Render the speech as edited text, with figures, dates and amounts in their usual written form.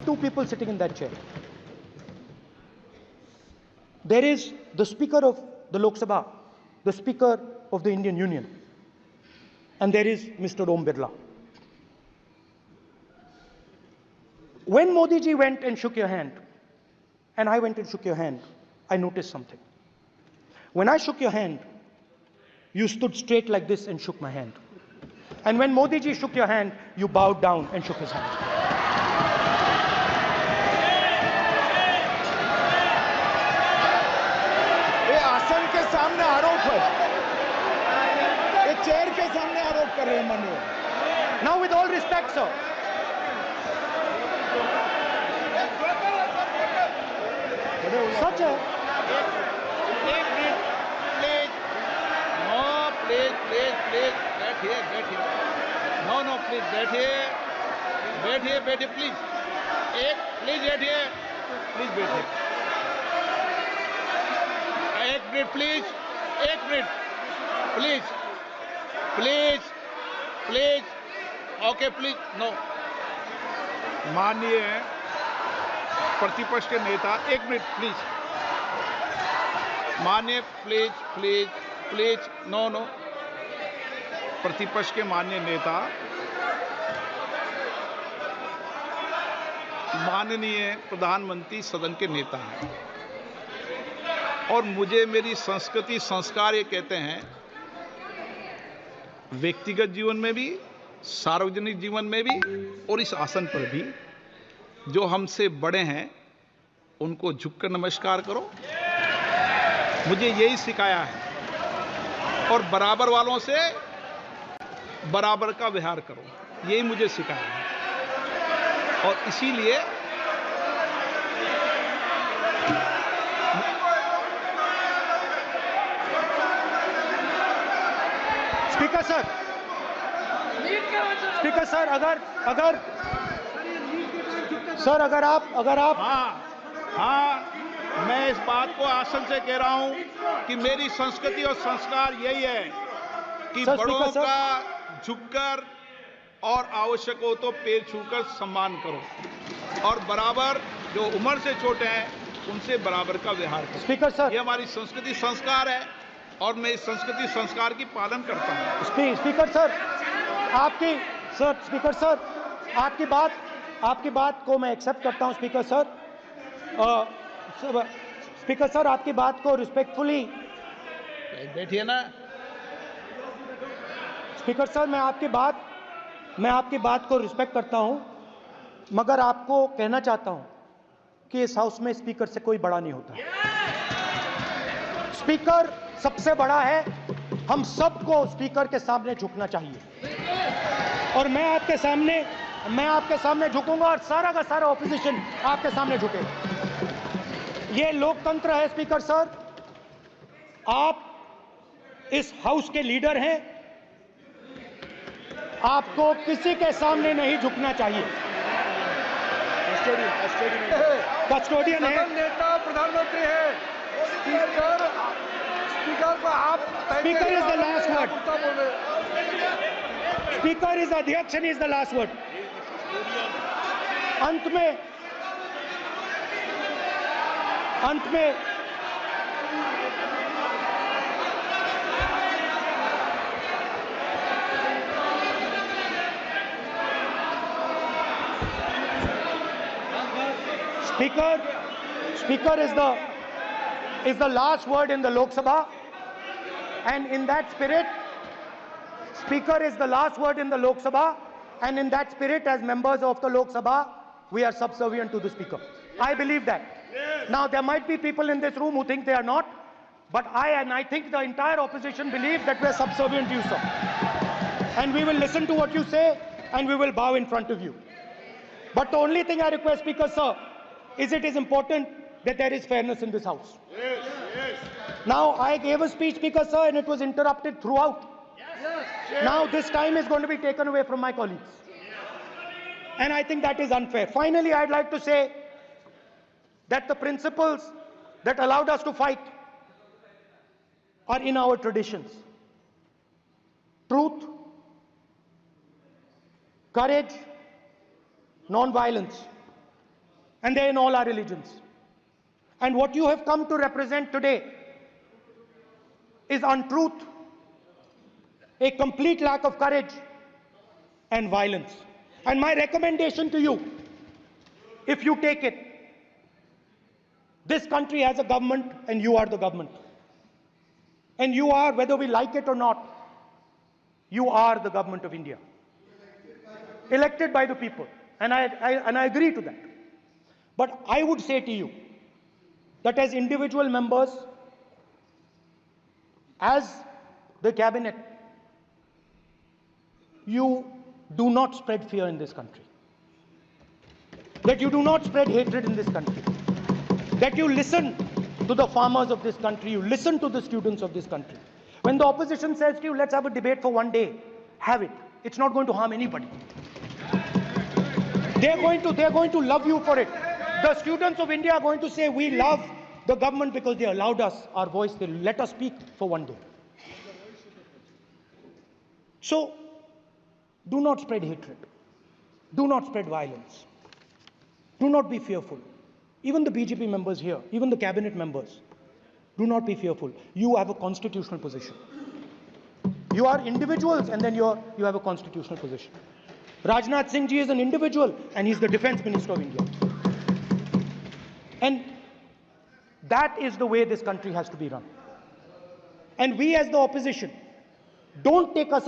two people sitting in that chair. There is the Speaker of the Lok Sabha, the Speaker of the Indian Union, and there is Mr. Om Birla. When Modi ji went and shook your hand, and I went and shook your hand, I noticed something. When I shook your hand, you stood straight like this and shook my hand. And when Modi ji shook your hand, you bowed down and shook his hand. ये आसन के सामने आरोप है, ये chair के सामने आरोप कर रहे हैं माननीय। Now with all respect, sir. Such a... एक मिनट, प्लीज, नो, प्लीज, बैठिए, नो, प्लीज, बैठिए, प्लीज, प्लीज बैठिए, एक मिनट, प्लीज, ओके, प्लीज, नो। माननीय प्रतिपक्ष के नेता, एक मिनट प्लीज। माननीय प्लीज, नो। प्रतिपक्ष के माननीय नेता, माननीय प्रधानमंत्री सदन के नेता हैं और मुझे मेरी संस्कृति संस्कार ये कहते हैं, व्यक्तिगत जीवन में भी, सार्वजनिक जीवन में भी और इस आसन पर भी, जो हमसे बड़े हैं उनको झुककर नमस्कार करो, मुझे यही सिखाया है। और बराबर वालों से बराबर का व्यवहार करो, यही मुझे सिखाया है। और इसीलिए स्पीकर सर, अगर आप हाँ, मैं इस बात को आसन से कह रहा हूं कि मेरी संस्कृति और संस्कार यही है कि बड़ों का झुककर और आवश्यक हो तो पैर छूकर सम्मान करो और बराबर जो उम्र से छोटे हैं उनसे बराबर का व्यवहार करो। स्पीकर सर, ये हमारी संस्कृति संस्कार है और मैं इस संस्कृति संस्कार की पालन करता हूं। स्पीकर सर, आपकी बात को मैं एक्सेप्ट करता हूं। स्पीकर सर, आपकी बात को रिस्पेक्टफुली, बैठिए ना। स्पीकर सर, मैं आपकी बात को रिस्पेक्ट करता हूं, मगर आपको कहना चाहता हूं कि इस हाउस में स्पीकर से कोई बड़ा नहीं होता। स्पीकर सबसे बड़ा है, हम सबको स्पीकर के सामने झुकना चाहिए और मैं आपके सामने झुकूंगा और सारा का सारा ऑपोजिशन आपके सामने झुकेगा। ये लोकतंत्र है। स्पीकर सर, आप इस हाउस के लीडर हैं, आपको किसी के सामने नहीं झुकना चाहिए। कस्टोडियन है, नेता प्रधानमंत्री है, स्पीकर को आप, speaker is the last word, speaker is अध्यक्ष and is the last word. अंत में Speaker is the last word in the Lok Sabha, and in that spirit, Speaker is the last word in the Lok Sabha, and in that spirit, as members of the Lok Sabha, we are subservient to the Speaker. I believe that. Yes. Now, there might be people in this room who think they are not, but I think the entire opposition believes that we are subservient to you, sir. And we will listen to what you say, and we will bow in front of you. But the only thing I request, Speaker, sir, is it is important that there is fairness in this house. Yes. Now, I gave a speech, Speaker, sir, and it was interrupted throughout. Yes. Now, this time is going to be taken away from my colleagues. And I think that is unfair. Finally, I'd like to say that the principles that allowed us to fight are in our traditions. Truth, courage, non-violence. and they're in all our religions. And what you have come to represent today is untruth, a complete lack of courage, and violence. And my recommendation to you, if you take it, this country has a government and you are the government. And you are, whether we like it or not, you are the government of India. Elected by the people. And I agree to that. But I would say to you that as individual members, as the cabinet, you do not spread fear in this country. That you do not spread hatred in this country. That you listen to the farmers of this country, you listen to the students of this country. When the opposition says to you, let's have a debate for one day, have it. It's not going to harm anybody. They're going to love you for it. The students of India are going to say, we love the government because they allowed us our voice, they let us speak for one day. So, do not spread hatred. Do not spread violence. Do not be fearful. Even the BJP members here, even the cabinet members, do not be fearful. You have a constitutional position. You are individuals and then you have a constitutional position. Rajnath Singh ji is an individual and he's the defense minister of India. And that is the way this country has to be run. And we as the opposition, don't take us as